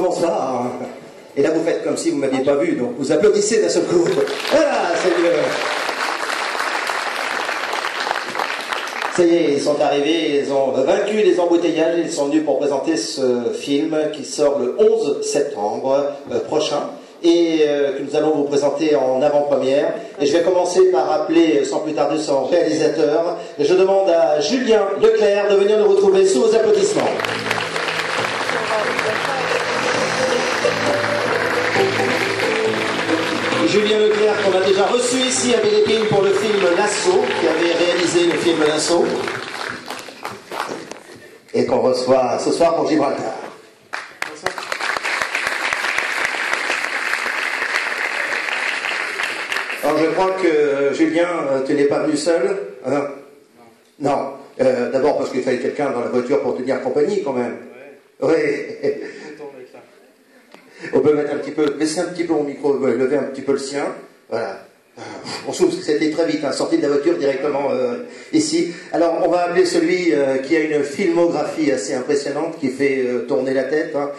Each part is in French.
bonsoir. Et là, vous faites comme si vous ne m'aviez pas vu, donc vous applaudissez d'un seul coup. Voilà, c'est le... Ça y est, ils sont arrivés, ils ont vaincu les embouteillages, ils sont venus pour présenter ce film qui sort le 11 septembre prochain et que nous allons vous présenter en avant-première. Et je vais commencer par appeler sans plus tarder son réalisateur. Et je demande à Julien Leclerc de venir nous retrouver sous vos applaudissements. Julien Leclerc qu'on a déjà reçu ici à Belle-Épine pour le film L'Assaut, qui avait réalisé le film L'Assaut, et qu'on reçoit ce soir pour Gibraltar. Alors je crois que Julien, tu n'es pas venu seul, hein? Non. D'abord parce qu'il fallait quelqu'un dans la voiture pour tenir compagnie quand même. Ouais. On peut mettre un petit peu, baisser un petit peu mon micro, lever un petit peu le sien. Voilà. On s'ouvre, parce que c'était très vite, hein, sorti de la voiture directement ici. Alors, on va appeler celui qui a une filmographie assez impressionnante, qui fait tourner la tête. Hein.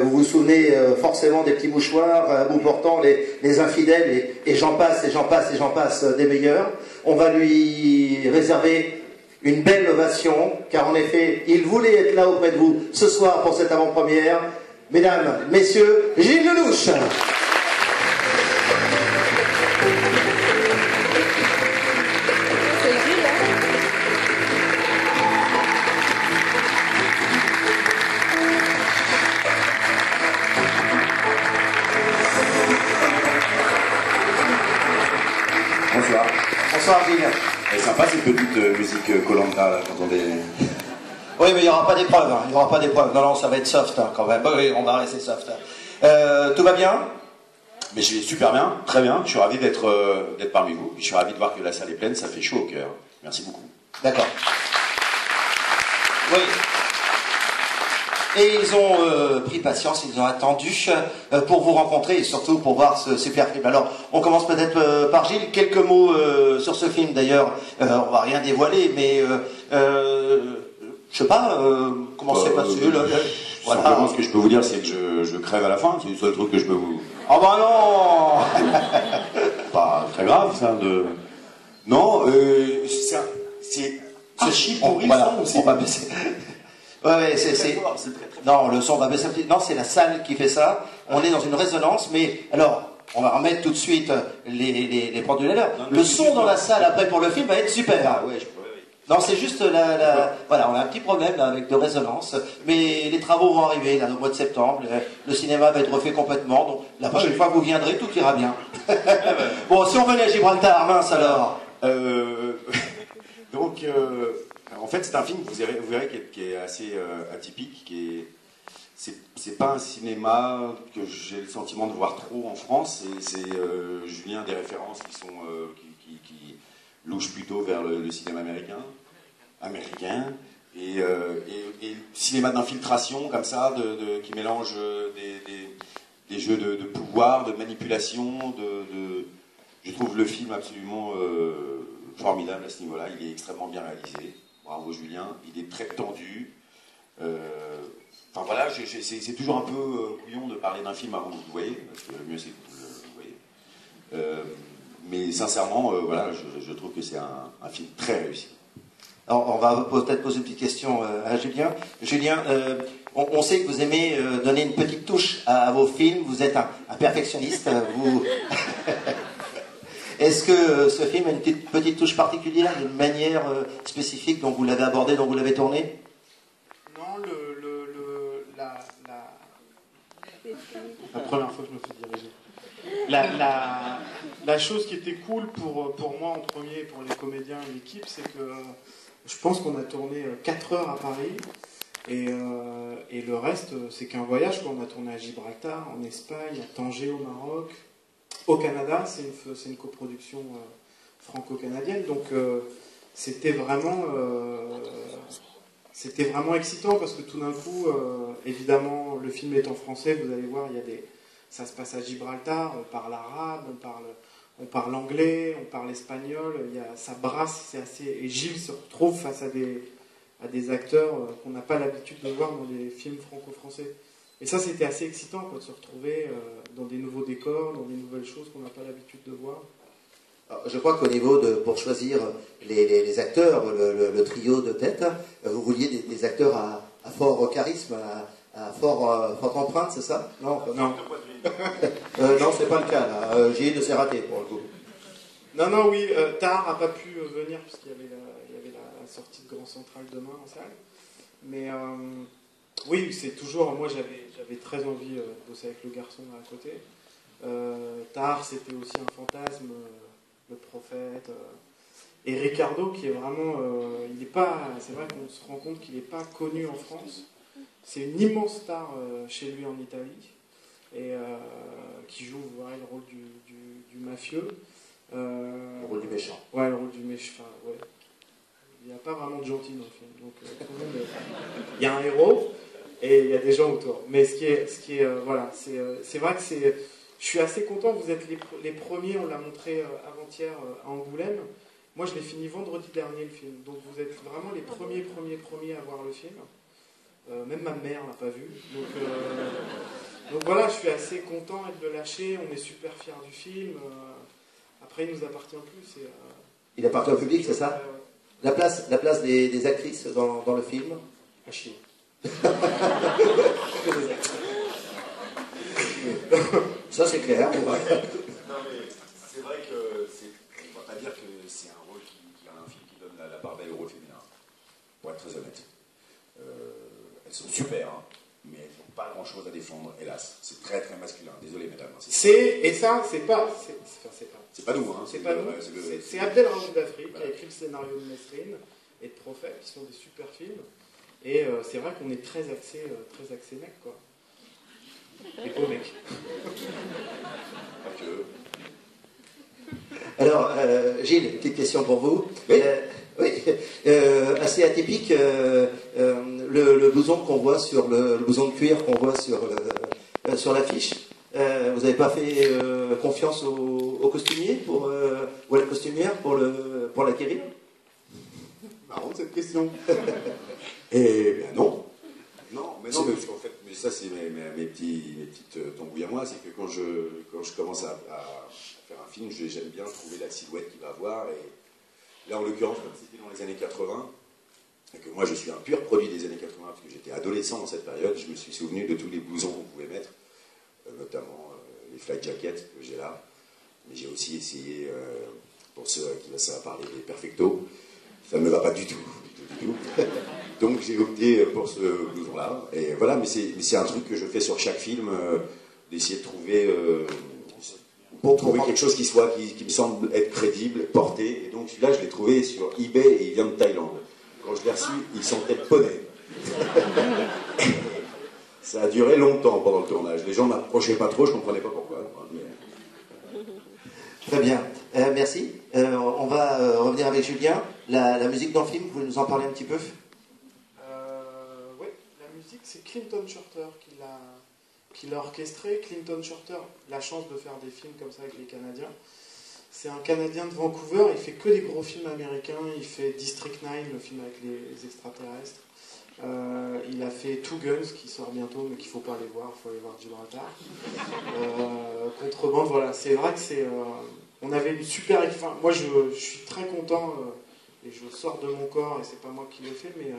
Vous vous souvenez forcément des petits mouchoirs à bout portant, les infidèles, et j'en passe, et j'en passe, et j'en passe des meilleurs. On va lui réserver une belle ovation, car en effet, il voulait être là auprès de vous ce soir pour cette avant-première. Mesdames, messieurs, Gilles Lelouch. Bonsoir. Bonsoir Gilles. C'est sympa cette petite musique Koh-Lanta là, quand on est... Oui, mais il n'y aura pas d'épreuve, hein. Il n'y aura pas d'épreuve. Non, non, ça va être soft hein, quand même. Oui, on va rester soft. Tout va bien? Mais je vais super bien, très bien. Je suis ravi d'être parmi vous. Je suis ravi de voir que la salle est pleine, ça fait chaud au cœur. Merci beaucoup. D'accord. Oui. Et ils ont pris patience, ils ont attendu pour vous rencontrer et surtout pour voir ce super film. Alors, on commence peut-être par Gilles. Quelques mots sur ce film d'ailleurs. On va rien dévoiler, mais... je sais pas, comment c'est passé là, voilà. Simplement, ce que je peux vous dire, c'est que je crève à la fin. C'est le seul truc que je peux vous... Oh bah non. Pas très grave, ça, de... Non, c'est archi pourri, voilà, le son, on va baisser. Ouais, c'est... Non, le son va baisser un petit... Non, c'est la salle qui fait ça. On est dans une résonance, mais... Alors, on va remettre tout de suite les pendules à l'heure. Le son dans la salle, après, pour le film, va être super. Ah ouais, non, c'est juste voilà, on a un petit problème là, avec de résonance, mais les travaux vont arriver là, au mois de septembre, le cinéma va être refait complètement, donc la prochaine fois que vous viendrez, tout ira bien. Bon, si on venait à Gibraltar, mince alors. Donc, en fait, c'est un film, vous verrez qui est assez atypique, c'est pas un cinéma que j'ai le sentiment de voir trop en France, c'est Julien des références qui louche plutôt vers le cinéma américain, et cinéma d'infiltration comme ça, qui mélange des jeux de pouvoir, de manipulation, je trouve le film absolument formidable à ce niveau-là. Il est extrêmement bien réalisé. Bravo Julien, il est très tendu. Enfin voilà, c'est toujours un peu couillon de parler d'un film avant que vous le voyez, parce que le mieux c'est que vous le voyez. Mais sincèrement, voilà, je trouve que c'est un film très réussi. Alors, on va peut-être poser une petite question à Julien. Julien, on sait que vous aimez donner une petite touche à vos films. Vous êtes un perfectionniste. Est-ce que ce film a une petite touche particulière, une manière spécifique dont vous l'avez abordé, dont vous l'avez tourné? Non, la première fois que je me fais diriger. La chose qui était cool pour moi en premier, pour les comédiens et l'équipe, c'est que je pense qu'on a tourné 4 heures à Paris et le reste, c'est qu'un voyage. On a tourné à Gibraltar, en Espagne, à Tanger au Maroc, au Canada, c'est une coproduction franco-canadienne, donc c'était vraiment excitant parce que tout d'un coup, évidemment, le film est en français, vous allez voir, ça se passe à Gibraltar, on parle arabe, on parle anglais, on parle espagnol, ça brasse, c'est assez... Et Gilles se retrouve face à des acteurs qu'on n'a pas l'habitude de voir dans des films franco-français. Et ça, c'était assez excitant, quoi, de se retrouver dans des nouveaux décors, dans des nouvelles choses qu'on n'a pas l'habitude de voir. Alors, je crois qu'au niveau pour choisir les acteurs, le trio de tête, vous vouliez des acteurs à fort charisme, à forte empreinte, c'est ça? Non, Non. non, c'est pas le cas, là. Gilles, c'est raté, pour le coup. Non, oui, Tahar n'a pas pu venir, puisqu'il y avait la sortie de Grand Central demain en salle. Mais oui, c'est toujours... Moi, j'avais très envie de bosser avec le garçon à côté. Tahar, c'était aussi un fantasme, le prophète. Et Ricardo, qui est vraiment... il est pas... C'est vrai qu'on se rend compte qu'il n'est pas connu en France. C'est une immense star chez lui en Italie. Et qui joue le rôle du mafieux. Le rôle du méchant. Ouais, le rôle du méchant. Ouais. Il n'y a pas vraiment de gentil dans le film. Donc, tout le monde, il y a un héros et il y a des gens autour. Mais ce qui est voilà, c'est vrai que je suis assez content. Vous êtes les premiers, on l'a montré avant-hier à Angoulême. Moi, je l'ai fini vendredi dernier le film. Donc, vous êtes vraiment les premiers à voir le film. Même ma mère l'a pas vu. Donc voilà, je suis assez content de le lâcher. On est super fiers du film. Après, il nous appartient plus. Il appartient au public, c'est ça? La place des actrices dans le film? À chier. Ça, c'est clair. Non, mais c'est vrai que on va pas dire que c'est un rôle qui a un film qui donne la part belle au rôle féminin. Pour être très honnête. Elles sont super, hein, mais elles n'ont pas grand-chose à défendre, hélas. C'est très très masculin. Désolé, mesdames. Et ça, c'est pas nous, hein. C'est pas nous. C'est Abdelrahman Dafri qui a écrit le scénario de Mesrine et de Prophète, qui sont des super films. Et c'est vrai qu'on est très axé mec, quoi. Et beau mec. Pas que. Alors, Gilles, petite question pour vous. Oui. Oui, assez atypique, le blouson qu'on voit sur le blouson de cuir qu'on voit sur l'affiche. Vous n'avez pas fait confiance au costumier ou à la costumière pour l'acquérir? Marrant cette question. Eh bien non. Non, mais non, parce qu'en fait, mais ça c'est mes petites tambouilles à moi, c'est que quand je commence à faire un film, j'aime bien trouver la silhouette qu'il va avoir. Et là, en l'occurrence, comme c'était dans les années 80, et que moi je suis un pur produit des années 80, parce que j'étais adolescent dans cette période, je me suis souvenu de tous les blousons qu'on pouvait mettre, notamment les flight jackets que j'ai là. Mais j'ai aussi essayé, pour ceux à qui ça va parler, des perfectos. Ça ne me va pas du tout. Donc j'ai opté pour ce blouson-là. Et voilà, mais c'est un truc que je fais sur chaque film, d'essayer de trouver, quelque chose qui me semble être crédible, porté. Et donc celui-là, je l'ai trouvé sur eBay et il vient de Thaïlande. Quand je l'ai reçu, il sentait le poney. Ça a duré longtemps pendant le tournage. Les gens ne m'approchaient pas trop, je ne comprenais pas pourquoi. Très bien, merci. On va revenir avec Julien. La musique dans le film, vous pouvez nous en parler un petit peu? Oui, la musique, c'est Clinton Shorter qui l'a orchestré. Clinton Shorter, la chance de faire des films comme ça avec les Canadiens. C'est un Canadien de Vancouver, il fait que des gros films américains. Il fait District 9, le film avec les extraterrestres. Il a fait Two Guns qui sort bientôt, mais qu'il ne faut pas aller voir, il faut aller voir Gibraltar. Contrebande, voilà, c'est vrai que on avait une super. Enfin, moi, je suis très content et je sors de mon corps, et c'est pas moi qui l'ai fait, mais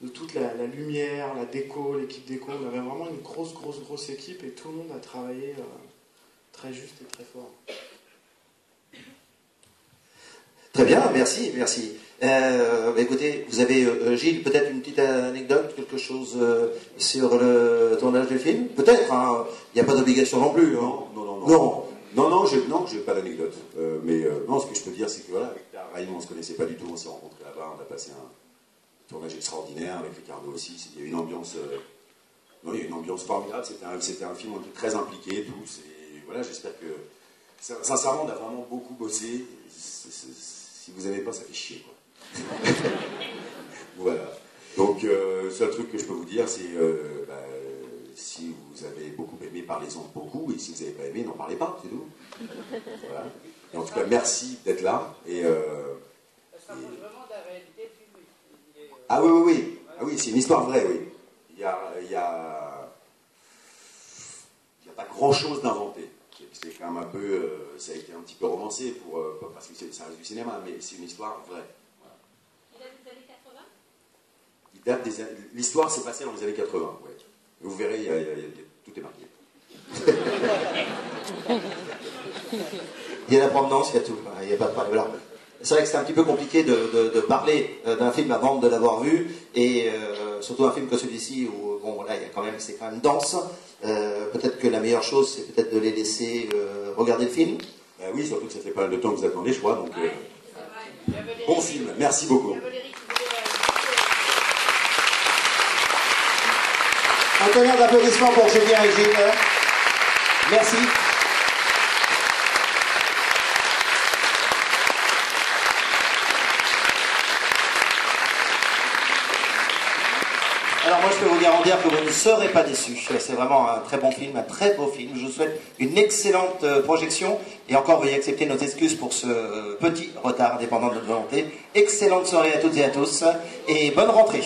de toute la lumière, la déco, l'équipe déco. On avait vraiment une grosse équipe et tout le monde a travaillé très juste et très fort. Très bien, merci. Écoutez, vous avez, Gilles, peut-être une petite anecdote, quelque chose sur le tournage du film? Peut-être, hein, il n'y a pas d'obligation non plus. Hein. Non, j'ai pas d'anecdote. Non, ce que je peux dire, c'est que voilà, avec Raïm, on ne se connaissait pas du tout, on s'est rencontrés là-bas, on a passé un tournage extraordinaire, avec Ricardo aussi, il y a eu une ambiance, il y a une ambiance formidable, c'était un film où on était très impliqués tous, et voilà, j'espère que, sincèrement, on a vraiment beaucoup bossé, si vous n'avez pas, ça fait chier, quoi. Voilà. Donc, seul truc que je peux vous dire, c'est, si vous avez beaucoup aimé, parlez-en beaucoup, et si vous n'avez pas aimé, n'en parlez pas, c'est tout. Voilà. Et en tout cas, merci d'être là. Ça rapproche vraiment de la réalité du film. Ah oui, c'est une histoire vraie, oui. Il y a grand-chose d'inventé. C'est quand même un peu, ça a été un petit peu romancé parce que ça reste du cinéma, mais c'est une histoire vraie. Voilà. Il date des années 80 ? L'histoire s'est passée dans les années 80, ouais. Vous verrez, tout est marqué. Il y a la provenance, il y a tout. Il y a pas de problème. Alors, c'est vrai que c'est un petit peu compliqué de parler d'un film avant de l'avoir vu, et surtout un film comme celui-ci où bon voilà, c'est quand même dense. Peut-être que la meilleure chose, c'est peut-être de les laisser regarder le film. Ben oui, surtout que ça fait pas mal de temps que vous attendez, je crois. Donc, bon film, merci beaucoup. Un tonnerre d'applaudissements pour Julien et Gilles. Merci. Alors moi je peux vous garantir que vous ne serez pas déçus. C'est vraiment un très bon film, un très beau film. Je vous souhaite une excellente projection. Et encore, veuillez accepter nos excuses pour ce petit retard dépendant de notre volonté. Excellente soirée à toutes et à tous et bonne rentrée.